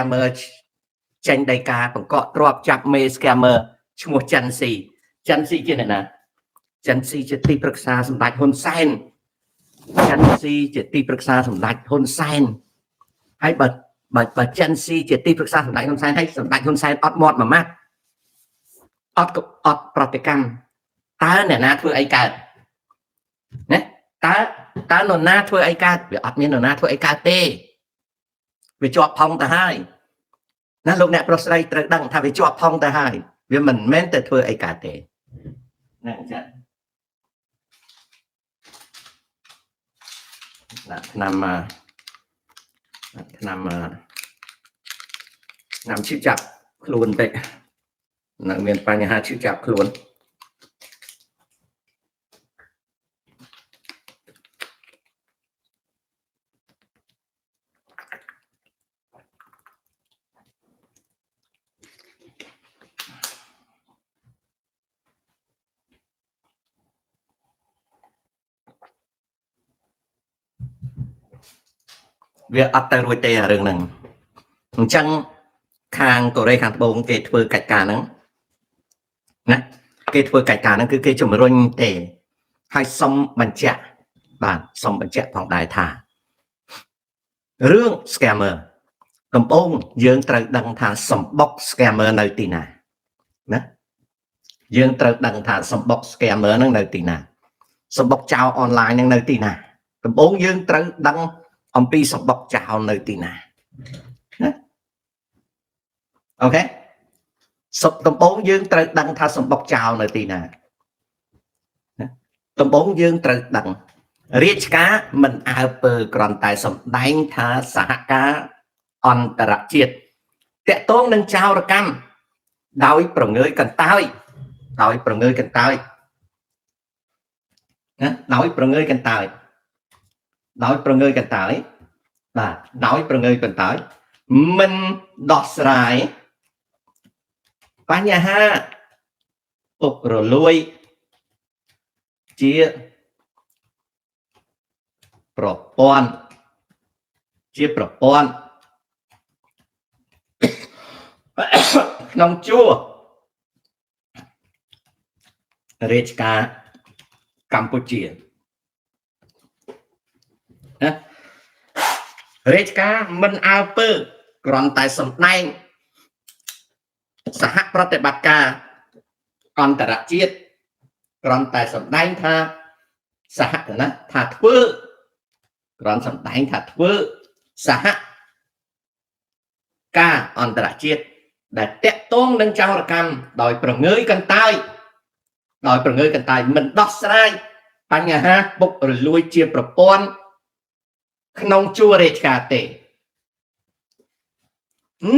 scammer ចេញដីកាបង្កក់ទ្របចាប់មេ scammer ឈ្មោះចិនស៊ីជាអ្នកណាចិនស៊ីជាទីប្រឹក្សាសម្ដេចហ៊ុនសែនចិនស៊ីជាទីប្រឹក្សាសម្ដេចហ៊ុនសែនហើយបើចិនស៊ីជាទីប្រឹក្សាសម្ដេចហ៊ុនសែនហើយសម្ដេចហ៊ុនសែនអត់មាត់មួយម៉ាត់អត់ប្រតិកម្មតើអ្នកណាធ្វើអីកើតណាតើនរណាធ្វើអីកើតវាអត់មាននរណាធ្វើអីកើតទេវាជាប់ផុងទៅហើយណាលោកអ្នកប្រុសស្រីត្រូវដឹងថាវាជាប់ផុងទៅហើយវាមិនមែនតែធ្វើអីកើតទេណាចា៎ឆ្នាំឈឺចាប់ខ្លួនតិចនៅមានបញ្ហាឈឺចាប់ខ្លួនវាអត់ទៅរួចទេរឿងហ្នឹងអញ្ចឹងខាងកូរ៉េខាងត្បូងគេធ្វើកិច្ចការហ្នឹងណាគេធ្វើកិច្ចការហ្នឹងគឺគេជំរុញទេហើយសុំបញ្ជាក់ផងដែរថារឿង scammer ដំបូងយើងត្រូវដឹងថាសម្បុក scammer នៅទីណាណាយើងត្រូវដឹងថាសម្បុក scammer ហ្នឹងនៅទីណាសម្បុកចោលអនឡាញហ្នឹងនៅទីណាដំបូងយើងត្រូវដឹងអំពីសម្បុកចោលនៅទីណាអូខេដំបូងយើងត្រូវដឹងថាសម្បុកចោលនៅទីណាដំបូងយើងត្រូវដឹងរាជការមិនអើពើគ្រាន់តែសម្ដែងថាសហការអន្តរជាតិតាក់ទងនឹងចោរកម្មដោយប្រងើយកន្តើយណាដោយប្រងើយកន្តើយបាទដោយប្រងើយកន្តើយមិនដោះស្រាយបញ្ហាពុករលួយជាប្រព័ន្ធក្នុងជួររាជការកម្ពុជាណារាជការមិនអើពើគ្រាន់តែសម្ដែងសហប្រតិបត្តិការអន្តរជាតិគ្រាន់តែសម្ដែងថាសហណាថាធ្វើគ្រាន់សម្ដែងថាធ្វើសហការអន្តរជាតិដែលតាក់ទងនឹងចោរកម្មដោយប្រងើយកន្តើយមិនដោះស្រាយបញ្ហាពុករលួយជាប្រព័ន្ធក្នុងជួររាជការទេ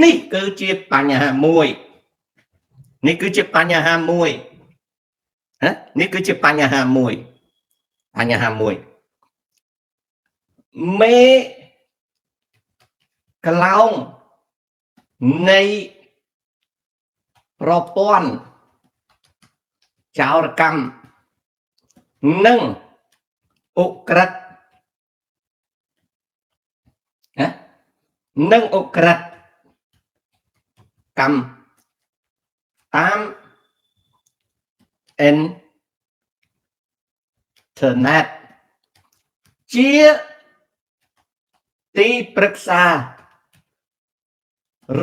នេះគឺជាបញ្ហាមួយមេក្លោងនៃប្រព័ន្ធចោរកម្មនិងអុក្រិដ្ឋកម្មតាមអ៊ីនធឺណិតជាទីប្រឹក្សា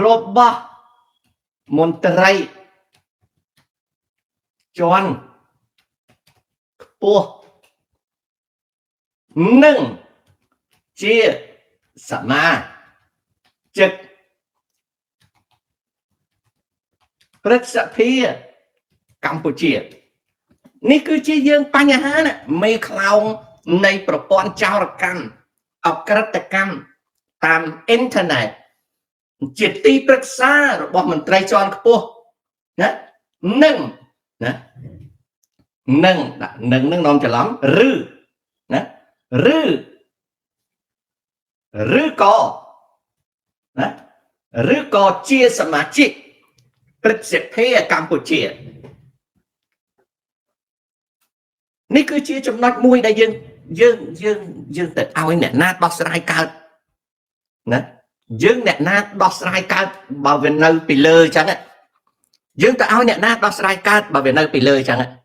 របស់មន្ត្រីជាន់ខ្ពស់និងជាសមាជិកព្រឹទ្ធសភាកម្ពុជានេះគឺជាយើងបញ្ហាណាមេខ្លោងនៃប្រព័ន្ធចោរកម្មអក្រិតកម្មតាមអ៊ីនធឺណិតជាទីប្រឹក្សារបស់មន្ត្រីជាន់ខ្ពស់ណានឹងនាំច្រឡំឬក៏ជាសមាជិកព្រឹទ្ធសភាកម្ពុជានេះគឺជាចំណុចមួយដែលយើងទៅឲ្យអ្នកណាដោះស្រាយកើតណា dương nè na đo sai cao bảo vệ nơi bị lơ chẳng ạ dương ta áo nè na đo sai cao bảo vệ nơi bị lơ chẳng ạ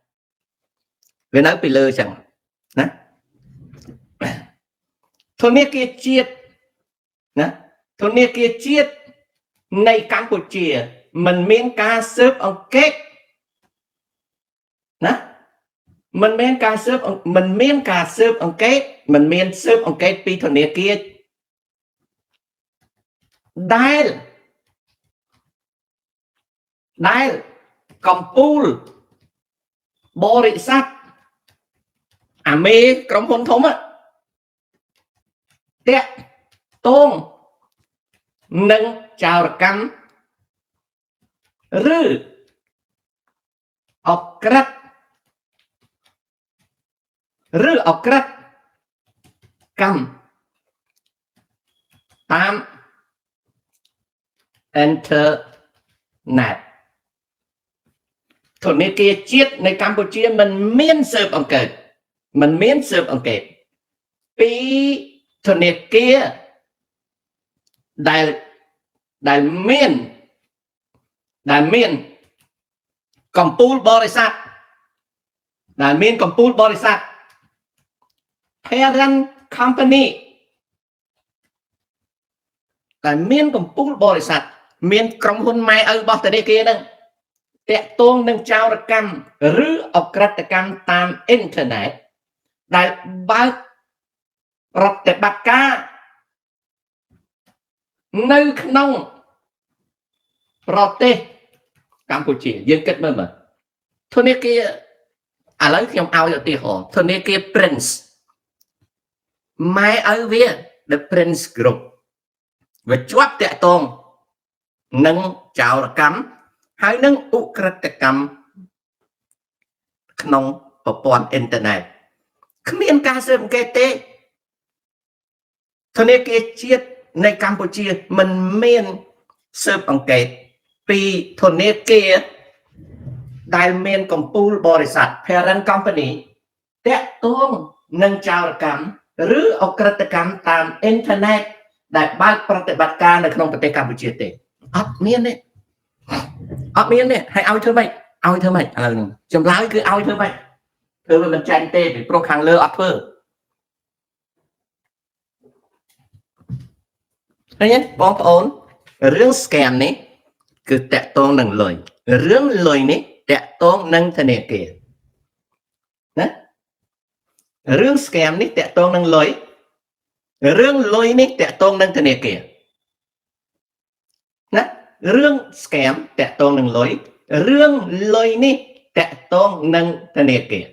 về nơi bị lơ chẳng nè thôi nè kia chiết nè thôi nè kia chiếtในCampuchia มันមានការស៊ើបអង្កេតណាมันមានការស៊ើបអង្កេតมันមានស៊ើបអង្កេតពីធនាគារដែលកំពូលបរិស័ទអាមេក្រុមហ៊ុនធំតាក់ទងនឹងចោរកម្មឬអក្រិតកម្មតាមអ៊ីនធឺណេតធនាគារជាតិនៃកម្ពុជាមិនមានស៊ើបអង្កេតពីធនាគារដែលមានកំពូលបរិស័ទparent company ដែលមានកំពូលបរិស័ទមានក្រុមហ៊ុនម៉ែឪរបស់ធនាគារហ្នឹងតាក់ទងនឹងចោរកម្មឬអក្រិតកម្មតាមអ៊ីនធឺណិតដែលបើកប្រតិបត្តិការនៅក្នុងប្រទេសកម្ពុជាយើងគិតមើលធនាគារឥឡូវខ្ញុំឲ្យឧទាហរណ៍ធនាគារ Prince ម៉ែឪវា The Prince Group វាជាប់តាក់ទងនឹងចោរកម្មហើយនឹងឧក្រិដ្ឋកម្មក្នុងប្រព័ន្ធអ៊ីនធឺណិតគ្មានការស៊ើបអង្កេតទេធនាគារជាតិនៃកម្ពុជាមិនមានស៊ើបអង្កេតពីធនាគារដែលមានកំពូលបរិស័ទ parent company តាក់ទងនឹងចោរកម្មឬអក្រិតកម្មតាមអ៊ីនធឺណិតដែលបើកប្រតិបត្តិការនៅក្នុងប្រទេសកម្ពុជាទេអត់មានទេហើយឲ្យធ្វើម៉េចឥឡូវនេះចម្លើយគឺឲ្យធ្វើម៉េចធ្វើវាមិនចាញ់ទេពីព្រោះខាងលើអត់ធ្វើឃើញទេបងប្អូនរឿង scam នេះគឺតាក់ទងនឹងលុយរឿងលុយនេះតាក់ទងនឹងធនាគារណារឿង scam នេះតាក់ទងនឹងលុយរឿងលុយនេះតាក់ទងនឹងធនាគារណារឿង scam តាក់ទងនឹងលុយរឿងលុយនេះតាក់ទងនឹងធនាគារ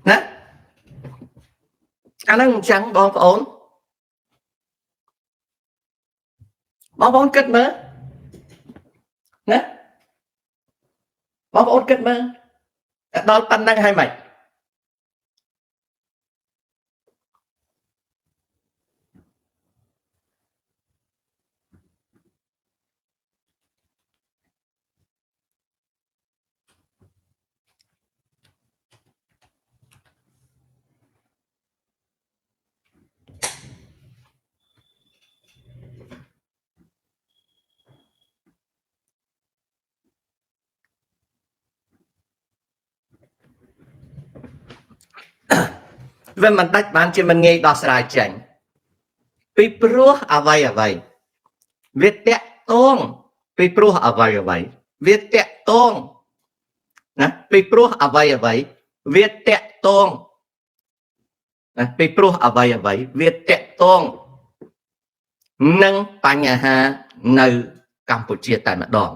ណាអាហ្នឹងអញ្ចឹងបងប្អូនគិតមើលណាបងប្អូនគិតមើលដល់ប៉ុណ្្នឹងហើយមិនវាមិនដាច់បានជាមិនងាយដោះស្រាយចេញពីព្រោះអ្វីវាតាក់ទងពីព្រោះអ្វីវាតាក់ទងណាពីព្រោះអ្វីវាតាក់ទងណាពីព្រោះអ្វីវាតាក់ទងនឹងបញ្ហានៅកម្ពុជាតែម្ដង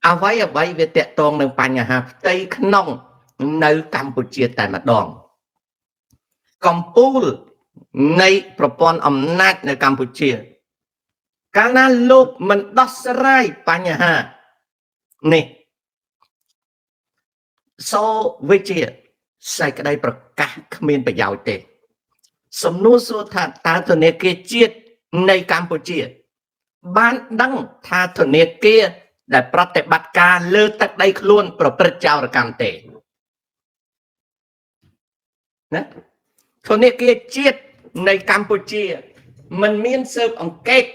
អ្វីវាតាក់ទងនឹងបញ្ហាផ្ទៃក្នុងនៅកម្ពុជាតែម្ដងកំពូលនៃប្រព័ន្ធអំណាចនៅកម្ពុជា កាលណាលោកមិនដោះស្រាយបញ្ហានេះសូវិជាសេចក្តីប្រកាសគ្មានប្រយោជន៍ទេសំណួរសួរថាតើធនាគារជាតិនៃកម្ពុជាបានដឹងថាធនាគារដែលប្រតិបត្តិការលើទឹកដីខ្លួនប្រព្រឹត្តចោរកម្មទេណាធនាគារជាតិនៃកម្ពុជាមិនមានស៊ើបអង្កេត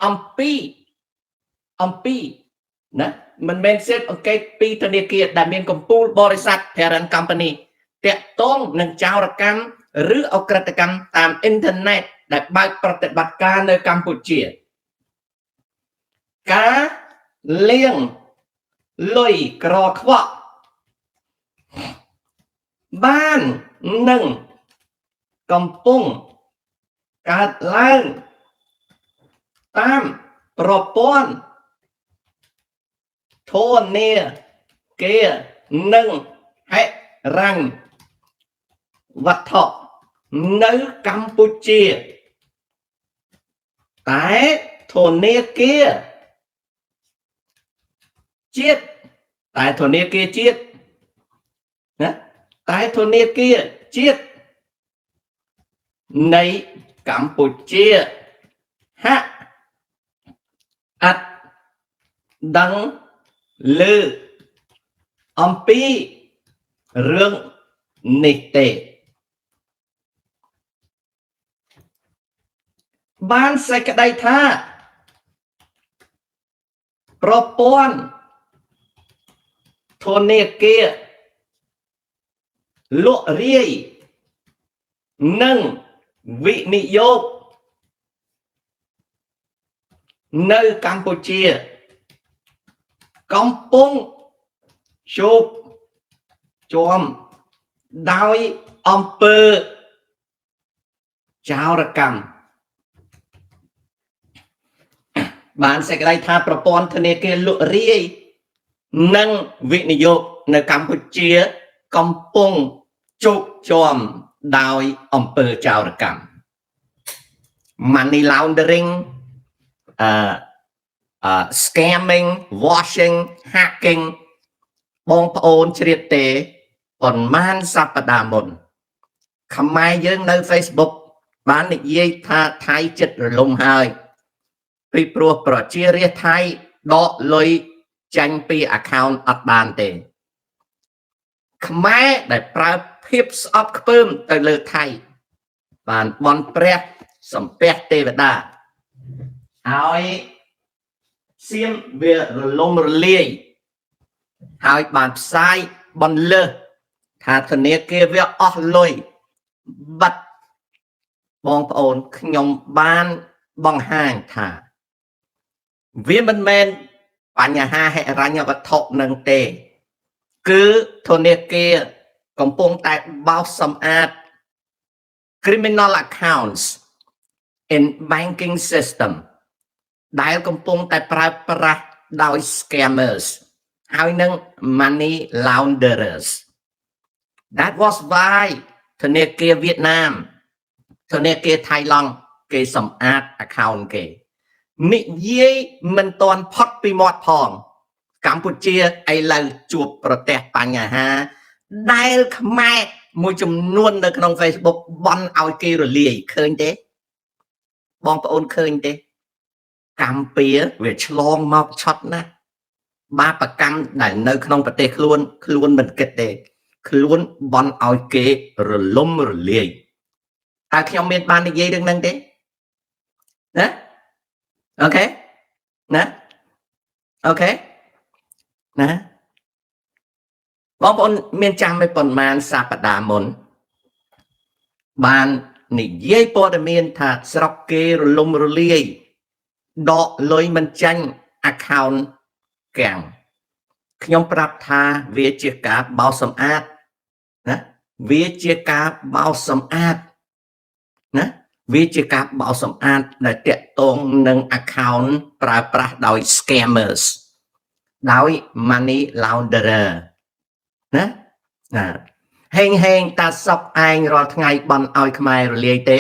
អំពីណាមិនមែនស៊ើបអង្កេតពីធនាគារដែលមានកំពូលបរិស័ទ parent company តាក់ទងនឹងចោរកម្មឬអក្រិតកម្មតាមអ៊ីនធឺណិតដែលបើកប្រតិបត្តិការនៅកម្ពុជាការលាងលុយក្រខ្វក់បាននឹងកំពុងកើតឡើងតាមប្រព័ន្ធធនាគារនិងហិរញ្ញវត្ថុនៅកម្ពុជាតែធនាគារជាតិណាតែធនាគារជាតិនៃកម្ពុជាហាក់អត់ដឹងលើអំពីរឿងនេះទេបានសេចក្តីថាប្រព័ន្ធធនាគារលក់រាយនិងវិនិយោគនៅកម្ពុជាកំពុងជួបជាំដោយអំពើចោរកម្មបានសេចក្តីថាប្រព័ន្ធធនាគារលក់រាយនិងវិនិយោគនៅកម្ពុជាកំពុងជោគជាំដោយអំពើចោរកម្ម money laundering scamming washing hacking បងប្អូនជ្រាបទេប៉ុន្មានសប្តាហ៍មុនខ្មែរយើងនៅ Facebook បាននិយាយថាថៃចិត្តរលំហើយពីព្រោះប្រជារាស្ត្រថៃដកលុយចាញ់ពី account អត់បានទេខ្មែរដែលប្រើភាពស្អប់ខ្ពើមទៅលើថៃបានបន់ព្រះសំពះទេវតាហើយសៀមវារលំរលាយហើយបានផ្សាយបន្លឺថាធនាគារវាអស់លុយបាត់បងប្អូនខ្ញុំបានបង្ហាញថាវាមិនមែនបញ្ហាហិរញ្ញវត្ថុនឹងទេគឺធនាគារកំពុងតែបោសសម្អាត criminal accounts in banking system ដែលកំពុងតែប្រើប្រាស់ដោយ scammers ហើយនឹង money launderers that was why ធនាគារវៀតណាមធនាគារថៃឡង់គេសម្អាត account គេនិយាយមិនទាន់ផុតពីមាត់ផងកម្ពុជាឥឡូវជួបប្រទះបញ្ហាដែលខ្មែរមួយចំនួននៅក្នុង Facebook បន់ឲ្យគេរលាយឃើញទេបងប្អូនឃើញទេកម្ពុជាវាឆ្លងមកឆត់ណាស់បាបកម្មដែលនៅក្នុងប្រទេសខ្លួនមិនគិតទេខ្លួនបន់ឲ្យគេរលំរលាយតើខ្ញុំមានបាននិយាយរឿងហ្នឹងទេណាអូខេណាអូខេណាបងប្អូនមានចាំមិនប៉ុន្មានសប្តាហ៍មុនបាននិយាយព័ត៌មានថាស្រុកគេរលំរលាយដកលុយមិនចាញ់ account កាំងខ្ញុំប្រាប់ថាវាជាការបោសសម្អាតណាវាជាការបោសសម្អាតណាវាជាការបោសសម្អាតដែលតាក់ទងនឹង account ប្រើប្រាស់ដោយ scammers ដោយ money launderer ណាហេងតាសុកឯងរាល់ថ្ងៃបន់ឲ្យខ្មែររលាយទេ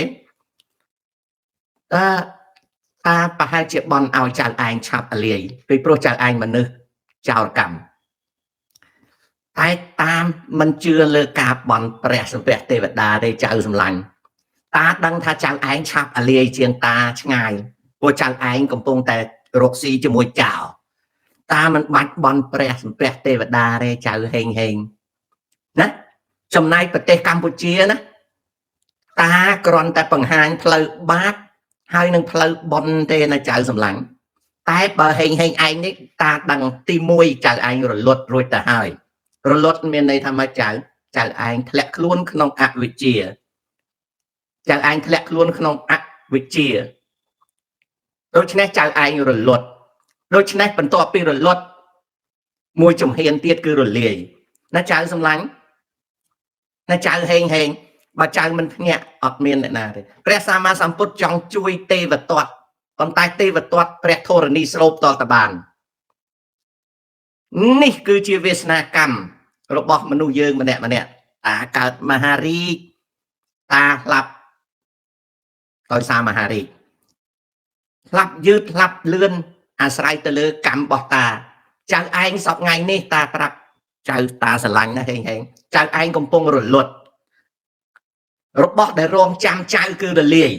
តាប្រហែលជាបនឲ្យចៅឯងឆាប់អលាយពីព្រោះចៅឯងមនុស្សចោរកម្មតែតាមមិនជឿលើការបនព្រះសម្ពះទេវតាទេចៅសម្លាញ់តាដឹងថាចៅឯងឆាប់អលាយជាងតាឆ្ងាយព្រោះចៅឯងកំពុងតែរកស៊ីជាមួយចៅតាមិនបាច់បនព្រះសម្ពះទេវតាទេចៅហេងណាចំណែកប្រទេសកម្ពុជាណាតាគ្រាន់តែបង្ហាញផ្លូវបាបហើយនឹងផ្លូវបនទេណាចៅសម្លាញ់តែបើហេងឯងនេះតាដឹងទី1ចៅឯងរលត់រួចទៅហើយរលត់មានន័យថាម៉េចចៅឯងធ្លាក់ខ្លួនក្នុងអវិជ្ជាចៅឯងធ្លាក់ខ្លួនក្នុងអវិជ្ជាដូច្នេះចៅឯងរលត់ដូច្នេះបន្ទាប់ពីរលត់មួយជំហានទៀតគឺរលាយណាចៅសម្លាញ់ណាចៅហេងបើចៅមិនភ្ញាក់អត់មានអ្នកណាទេព្រះសម្មាសម្ពុទ្ធចង់ជួយទេវទត្តប៉ុន្តែទេវទត្តព្រះធរណីស្រូបតតបាននេះគឺជាវាសនាកម្មរបស់មនុស្សយើងម្នាក់តាកើតមហារាជតាស្លាប់ដោយសារមហារាជស្លាប់យឺតស្លាប់លឿនអាស្រ័យទៅលើកម្មរបស់តាចៅឯងសពថ្ងៃនេះតាប្រាប់ចៅតាស្រឡាញ់ណាហេងចៅឯងកំពុងរលត់របស់ដែលរងចាំចៅគឺរលាយ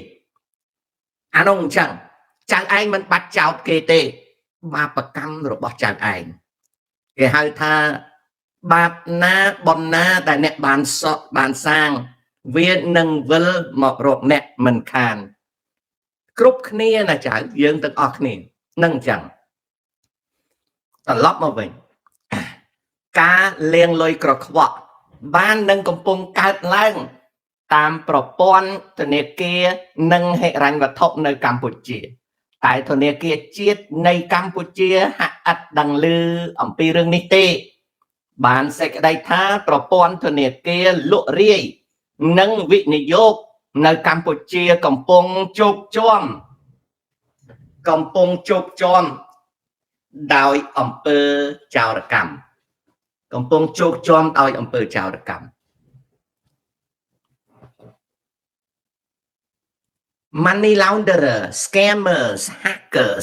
អានោះអញ្ចឹងចៅឯងមិនបាច់ចោតគេទេបាបកម្មរបស់ចៅឯងគេហៅថាបាបណាបំណាដែលអ្នកបានសាងវានឹងវិលមករកអ្នកមិនខានគ្រប់គ្នាណាចៅយើងទាំងអស់គ្នានឹងអញ្ចឹងត្រឡប់មកវិញការលាងលុយក្រខ្វក់បាននឹងកំពុងកើតឡើងតាមប្រព័ន្ធធនាគារនិងហិរញ្ញវត្ថុនៅកម្ពុជាតែធនាគារជាតិនៃកម្ពុជាហាក់ឥតដឹងឮអំពីរឿងនេះទេបានសេចក្តីថាប្រព័ន្ធធនាគារលក់រាយនិងវិនិយោគនៅកម្ពុជាកំពុងជោគជាំដោយអំពើចោរកម្មកំពុងជោគជាំដោយអំពើចោរកម្ម Money launderer, scammers, hackers